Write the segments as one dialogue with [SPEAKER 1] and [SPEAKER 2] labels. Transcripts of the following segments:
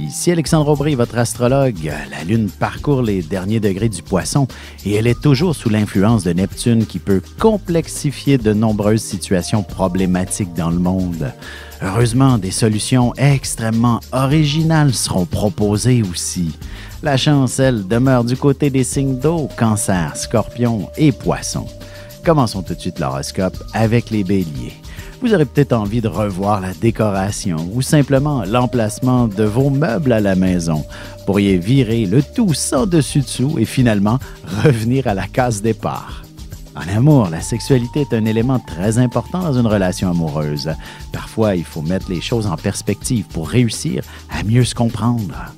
[SPEAKER 1] Ici Alexandre Aubry, votre astrologue. La Lune parcourt les derniers degrés du Poisson et elle est toujours sous l'influence de Neptune qui peut complexifier de nombreuses situations problématiques dans le monde. Heureusement, des solutions extrêmement originales seront proposées aussi. La chance, elle, demeure du côté des signes d'eau, Cancer, Scorpion et Poisson. Commençons tout de suite l'horoscope avec les Béliers. Vous aurez peut-être envie de revoir la décoration ou simplement l'emplacement de vos meubles à la maison. Vous pourriez virer le tout sans dessus-dessous et finalement revenir à la case départ. En amour, la sexualité est un élément très important dans une relation amoureuse. Parfois, il faut mettre les choses en perspective pour réussir à mieux se comprendre.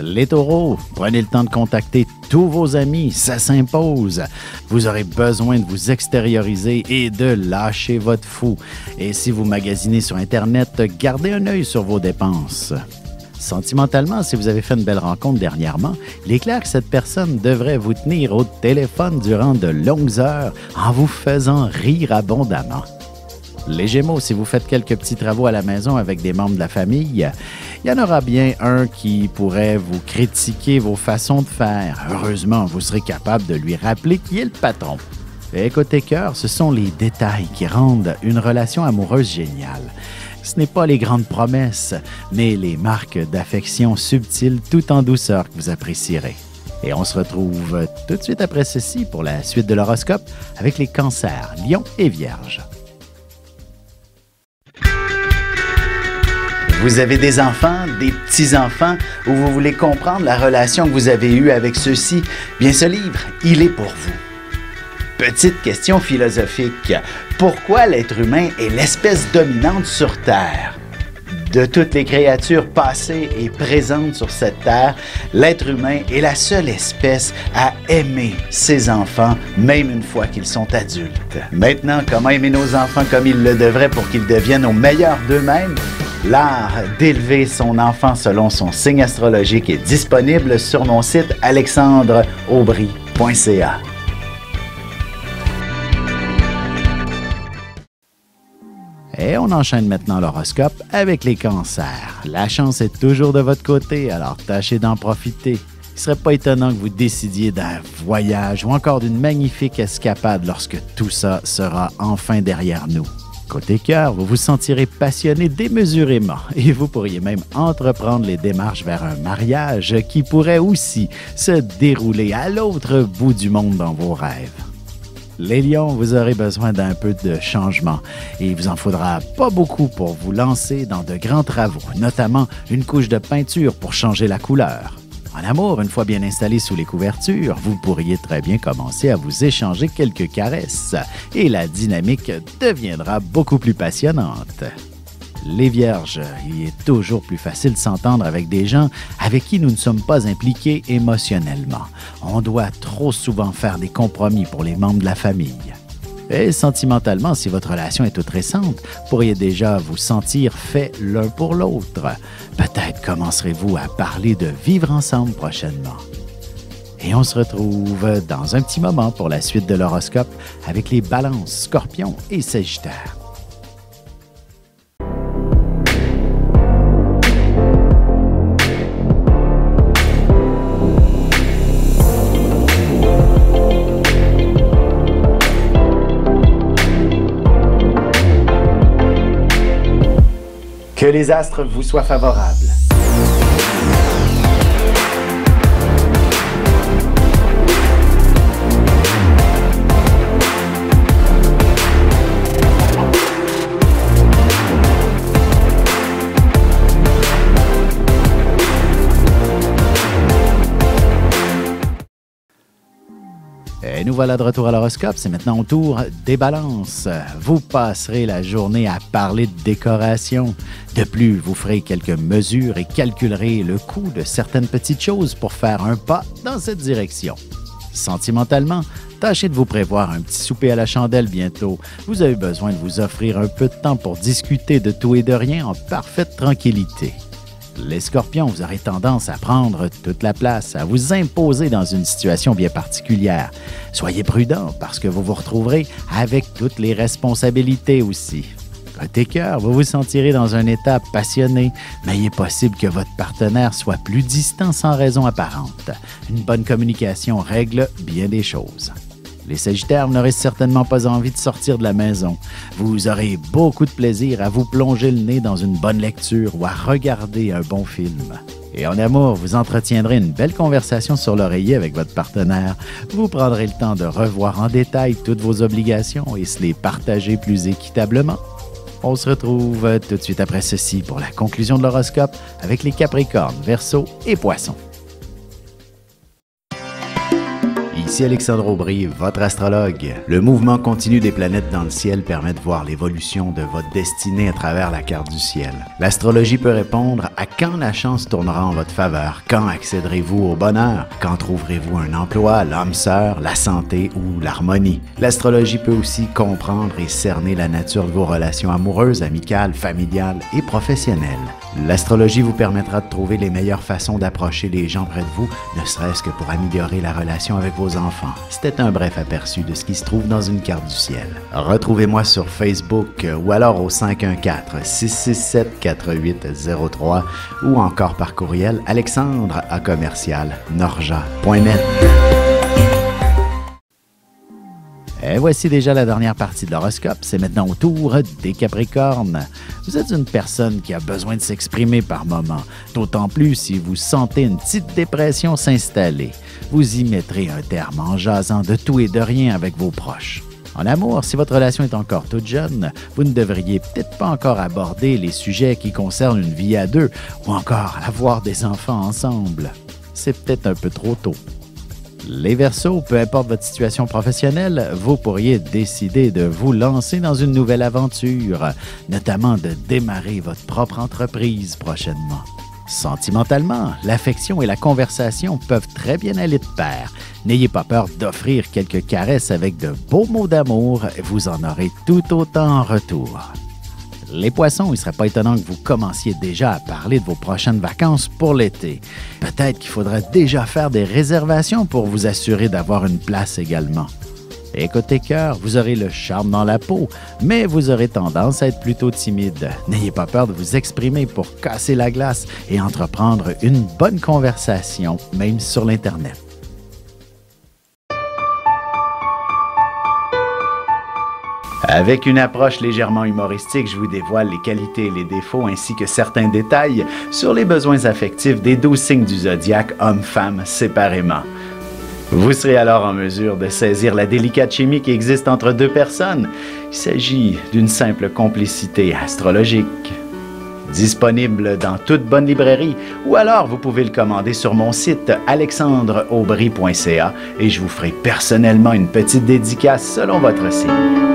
[SPEAKER 1] Les taureaux, prenez le temps de contacter tous vos amis, ça s'impose. Vous aurez besoin de vous extérioriser et de lâcher votre fou. Et si vous magasinez sur Internet, gardez un œil sur vos dépenses. Sentimentalement, si vous avez fait une belle rencontre dernièrement, il est clair que cette personne devrait vous tenir au téléphone durant de longues heures en vous faisant rire abondamment. Les Gémeaux, si vous faites quelques petits travaux à la maison avec des membres de la famille, il y en aura bien un qui pourrait vous critiquer vos façons de faire. Heureusement, vous serez capable de lui rappeler qui est le patron. Et côté cœur, ce sont les détails qui rendent une relation amoureuse géniale. Ce n'est pas les grandes promesses, mais les marques d'affection subtiles tout en douceur que vous apprécierez. Et on se retrouve tout de suite après ceci pour la suite de l'horoscope avec les Cancers, Lions et Vierges. Vous avez des enfants, des petits-enfants, ou vous voulez comprendre la relation que vous avez eue avec ceux-ci? Bien, ce livre, il est pour vous. Petite question philosophique. Pourquoi l'être humain est l'espèce dominante sur Terre? De toutes les créatures passées et présentes sur cette Terre, l'être humain est la seule espèce à aimer ses enfants, même une fois qu'ils sont adultes. Maintenant, comment aimer nos enfants comme ils le devraient pour qu'ils deviennent au meilleur d'eux-mêmes? L'art d'élever son enfant selon son signe astrologique est disponible sur mon site alexandreaubry.ca. Et on enchaîne maintenant l'horoscope avec les Cancers. La chance est toujours de votre côté, alors tâchez d'en profiter. Il ne serait pas étonnant que vous décidiez d'un voyage ou encore d'une magnifique escapade lorsque tout ça sera enfin derrière nous. Côté cœur, vous vous sentirez passionné démesurément et vous pourriez même entreprendre les démarches vers un mariage qui pourrait aussi se dérouler à l'autre bout du monde dans vos rêves. Les Lions, vous aurez besoin d'un peu de changement et il vous en faudra pas beaucoup pour vous lancer dans de grands travaux, notamment une couche de peinture pour changer la couleur. En amour, une fois bien installé sous les couvertures, vous pourriez très bien commencer à vous échanger quelques caresses et la dynamique deviendra beaucoup plus passionnante. Les Vierges, il est toujours plus facile de s'entendre avec des gens avec qui nous ne sommes pas impliqués émotionnellement. On doit trop souvent faire des compromis pour les membres de la famille. Et sentimentalement, si votre relation est toute récente, vous pourriez déjà vous sentir fait l'un pour l'autre. Peut-être commencerez-vous à parler de vivre ensemble prochainement. Et on se retrouve dans un petit moment pour la suite de l'horoscope avec les Balances, Scorpions et Sagittaires. Que les astres vous soient favorables. Et nous voilà de retour à l'horoscope. C'est maintenant au tour des Balances. Vous passerez la journée à parler de décoration. De plus, vous ferez quelques mesures et calculerez le coût de certaines petites choses pour faire un pas dans cette direction. Sentimentalement, tâchez de vous prévoir un petit souper à la chandelle bientôt. Vous avez besoin de vous offrir un peu de temps pour discuter de tout et de rien en parfaite tranquillité. Les Scorpions, vous aurez tendance à prendre toute la place, à vous imposer dans une situation bien particulière. Soyez prudents parce que vous vous retrouverez avec toutes les responsabilités aussi. Côté cœur, vous vous sentirez dans un état passionné, mais il est possible que votre partenaire soit plus distant sans raison apparente. Une bonne communication règle bien des choses. Les Sagittaires, vous n'aurez certainement pas envie de sortir de la maison. Vous aurez beaucoup de plaisir à vous plonger le nez dans une bonne lecture ou à regarder un bon film. Et en amour, vous entretiendrez une belle conversation sur l'oreiller avec votre partenaire. Vous prendrez le temps de revoir en détail toutes vos obligations et se les partager plus équitablement. On se retrouve tout de suite après ceci pour la conclusion de l'horoscope avec les Capricornes, Verseaux et Poissons. Ici Alexandre Aubry, votre astrologue. Le mouvement continu des planètes dans le ciel permet de voir l'évolution de votre destinée à travers la carte du ciel. L'astrologie peut répondre à quand la chance tournera en votre faveur, quand accéderez-vous au bonheur, quand trouverez-vous un emploi, l'âme sœur, la santé ou l'harmonie. L'astrologie peut aussi comprendre et cerner la nature de vos relations amoureuses, amicales, familiales et professionnelles. L'astrologie vous permettra de trouver les meilleures façons d'approcher les gens près de vous, ne serait-ce que pour améliorer la relation avec vos enfants. C'était un bref aperçu de ce qui se trouve dans une carte du ciel. Retrouvez-moi sur Facebook ou alors au 514-667-4803 ou encore par courriel alexandre@norja.net. Et voici déjà la dernière partie de l'horoscope. C'est maintenant au tour des Capricornes. Vous êtes une personne qui a besoin de s'exprimer par moments, d'autant plus si vous sentez une petite dépression s'installer. Vous y mettrez un terme en jasant de tout et de rien avec vos proches. En amour, si votre relation est encore toute jeune, vous ne devriez peut-être pas encore aborder les sujets qui concernent une vie à deux ou encore avoir des enfants ensemble. C'est peut-être un peu trop tôt. Les Verseaux, peu importe votre situation professionnelle, vous pourriez décider de vous lancer dans une nouvelle aventure, notamment de démarrer votre propre entreprise prochainement. Sentimentalement, l'affection et la conversation peuvent très bien aller de pair. N'ayez pas peur d'offrir quelques caresses avec de beaux mots d'amour, vous en aurez tout autant en retour. Les Poissons, il ne serait pas étonnant que vous commenciez déjà à parler de vos prochaines vacances pour l'été. Peut-être qu'il faudrait déjà faire des réservations pour vous assurer d'avoir une place également. Et côté cœur, vous aurez le charme dans la peau, mais vous aurez tendance à être plutôt timide. N'ayez pas peur de vous exprimer pour casser la glace et entreprendre une bonne conversation, même sur l'Internet. Avec une approche légèrement humoristique, je vous dévoile les qualités et les défauts ainsi que certains détails sur les besoins affectifs des 12 signes du zodiaque, hommes-femmes séparément. Vous serez alors en mesure de saisir la délicate chimie qui existe entre deux personnes. Il s'agit d'une simple complicité astrologique. Disponible dans toute bonne librairie ou alors vous pouvez le commander sur mon site alexandreaubry.ca et je vous ferai personnellement une petite dédicace selon votre signe.